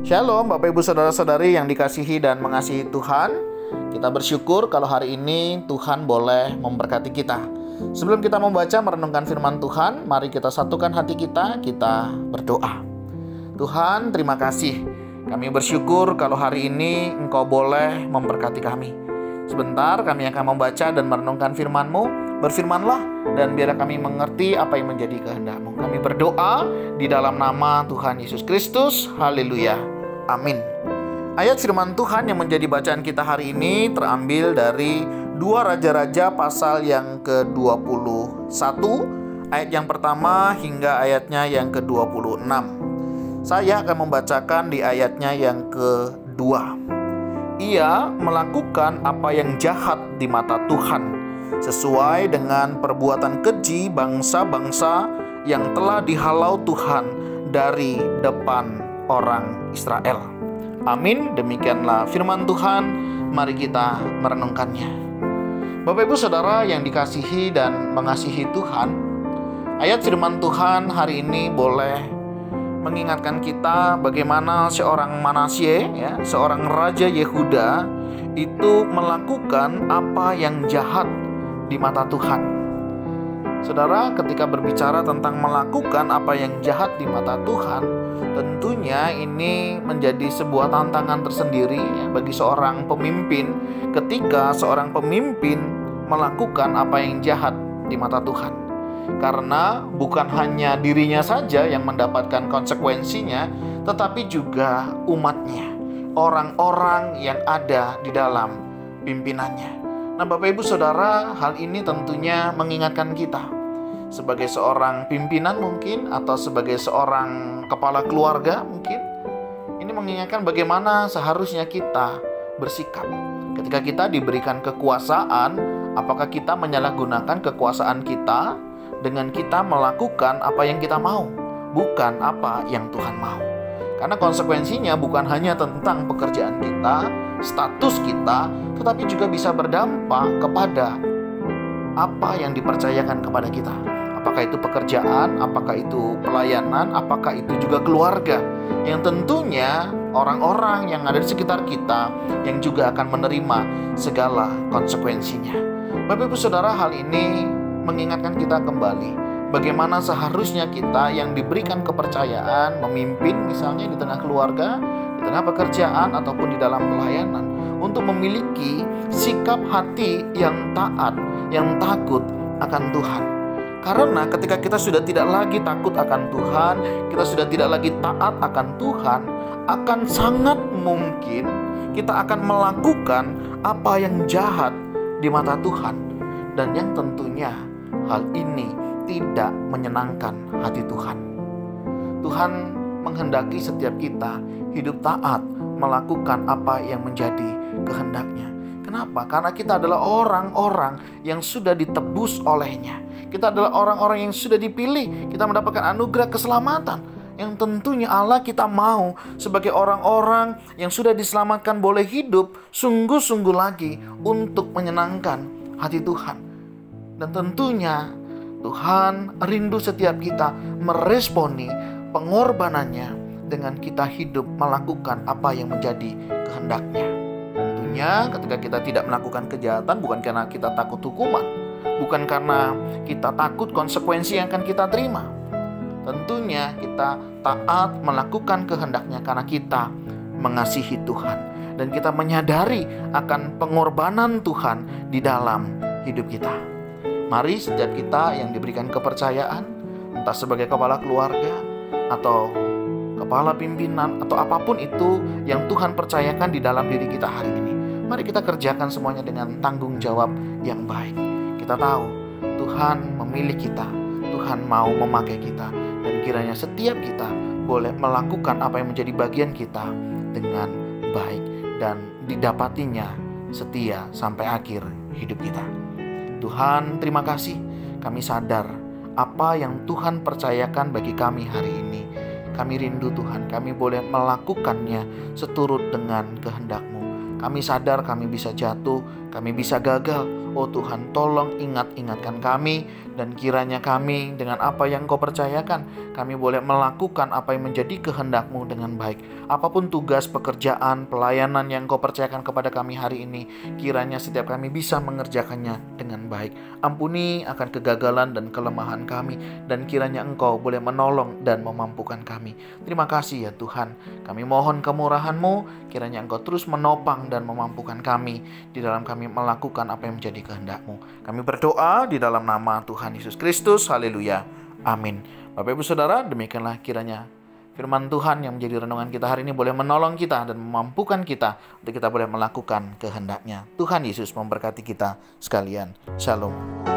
Shalom Bapak Ibu Saudara-saudari yang dikasihi dan mengasihi Tuhan. Kita bersyukur kalau hari ini Tuhan boleh memberkati kita. Sebelum kita membaca merenungkan firman Tuhan, mari kita satukan hati kita berdoa. Tuhan, terima kasih. Kami bersyukur kalau hari ini Engkau boleh memberkati kami. Sebentar kami akan membaca dan merenungkan firman-Mu. Berfirmanlah dan biar kami mengerti apa yang menjadi kehendak-Mu. Kami berdoa di dalam nama Tuhan Yesus Kristus. Haleluya. Amin. Ayat firman Tuhan yang menjadi bacaan kita hari ini terambil dari 2 Raja-Raja pasal yang ke-21, ayat yang pertama hingga ayatnya yang ke-26. Saya akan membacakan di ayatnya yang kedua. Ia melakukan apa yang jahat di mata Tuhan, sesuai dengan perbuatan keji bangsa-bangsa yang telah dihalau Tuhan dari depan orang Israel. Amin. Demikianlah firman Tuhan. Mari kita merenungkannya. Bapak Ibu Saudara yang dikasihi dan mengasihi Tuhan, ayat firman Tuhan hari ini boleh mengingatkan kita bagaimana seorang Manasye, seorang raja Yehuda itu melakukan apa yang jahat di mata Tuhan. Saudara, ketika berbicara tentang melakukan apa yang jahat di mata Tuhan, tentunya ini menjadi sebuah tantangan tersendiri bagi seorang pemimpin ketika seorang pemimpin melakukan apa yang jahat di mata Tuhan. Karena bukan hanya dirinya saja yang mendapatkan konsekuensinya, tetapi juga umatnya, orang-orang yang ada di dalam pimpinannya. Nah, Bapak Ibu Saudara, hal ini tentunya mengingatkan kita sebagai seorang pimpinan mungkin, atau sebagai seorang kepala keluarga mungkin. Ini mengingatkan bagaimana seharusnya kita bersikap ketika kita diberikan kekuasaan. Apakah kita menyalahgunakan kekuasaan kita dengan kita melakukan apa yang kita mau, bukan apa yang Tuhan mau. Karena konsekuensinya bukan hanya tentang pekerjaan kita, status kita, tetapi juga bisa berdampak kepada apa yang dipercayakan kepada kita. Apakah itu pekerjaan, apakah itu pelayanan, apakah itu juga keluarga, yang tentunya orang-orang yang ada di sekitar kita yang juga akan menerima segala konsekuensinya. Bapak Ibu Saudara, hal ini mengingatkan kita kembali bagaimana seharusnya kita yang diberikan kepercayaan memimpin, misalnya di tengah keluarga, di tengah pekerjaan, ataupun di dalam pelayanan, untuk memiliki sikap hati yang taat, yang takut akan Tuhan. Karena ketika kita sudah tidak lagi takut akan Tuhan, kita sudah tidak lagi taat akan Tuhan, akan sangat mungkin kita akan melakukan apa yang jahat di mata Tuhan. Dan yang tentunya hal ini tidak menyenangkan hati Tuhan. Tuhan menghendaki setiap kita hidup taat, melakukan apa yang menjadi kehendaknya. Kenapa? Karena kita adalah orang-orang yang sudah ditebus olehnya. Kita adalah orang-orang yang sudah dipilih. Kita mendapatkan anugerah keselamatan yang tentunya Allah kita mau sebagai orang-orang yang sudah diselamatkan boleh hidup sungguh-sungguh lagi untuk menyenangkan hati Tuhan. Dan tentunya Tuhan rindu setiap kita meresponi pengorbanannya dengan kita hidup melakukan apa yang menjadi kehendaknya. Tentunya ketika kita tidak melakukan kejahatan bukan karena kita takut hukuman, bukan karena kita takut konsekuensi yang akan kita terima. Tentunya kita taat melakukan kehendaknya karena kita mengasihi Tuhan dan kita menyadari akan pengorbanan Tuhan di dalam hidup kita. Mari setiap kita yang diberikan kepercayaan, entah sebagai kepala keluarga atau kepala pimpinan atau apapun itu yang Tuhan percayakan di dalam diri kita hari ini, mari kita kerjakan semuanya dengan tanggung jawab yang baik. Kita tahu Tuhan memilih kita, Tuhan mau memakai kita, dan kiranya setiap kita boleh melakukan apa yang menjadi bagian kita dengan baik dan didapatinya setia sampai akhir hidup kita. Tuhan, terima kasih. Kami sadar apa yang Tuhan percayakan bagi kami hari ini. Kami rindu Tuhan, kami boleh melakukannya seturut dengan kehendak-Mu. Kami sadar kami bisa jatuh, kami bisa gagal. Oh Tuhan, tolong ingatkan kami, dan kiranya kami dengan apa yang Engkau percayakan, kami boleh melakukan apa yang menjadi kehendak-Mu dengan baik. Apapun tugas, pekerjaan, pelayanan yang Engkau percayakan kepada kami hari ini, kiranya setiap kami bisa mengerjakannya dengan baik. Ampuni akan kegagalan dan kelemahan kami, dan kiranya Engkau boleh menolong dan memampukan kami. Terima kasih ya Tuhan. Kami mohon kemurahan-Mu, kiranya Engkau terus menopang dan memampukan kami di dalam kami melakukan apa yang menjadi kehendak-Mu. Kami berdoa di dalam nama Tuhan Yesus Kristus. Haleluya. Amin. Bapak Ibu Saudara, demikianlah kiranya firman Tuhan yang menjadi renungan kita hari ini boleh menolong kita dan memampukan kita untuk kita boleh melakukan kehendak-Nya. Tuhan Yesus memberkati kita sekalian. Shalom.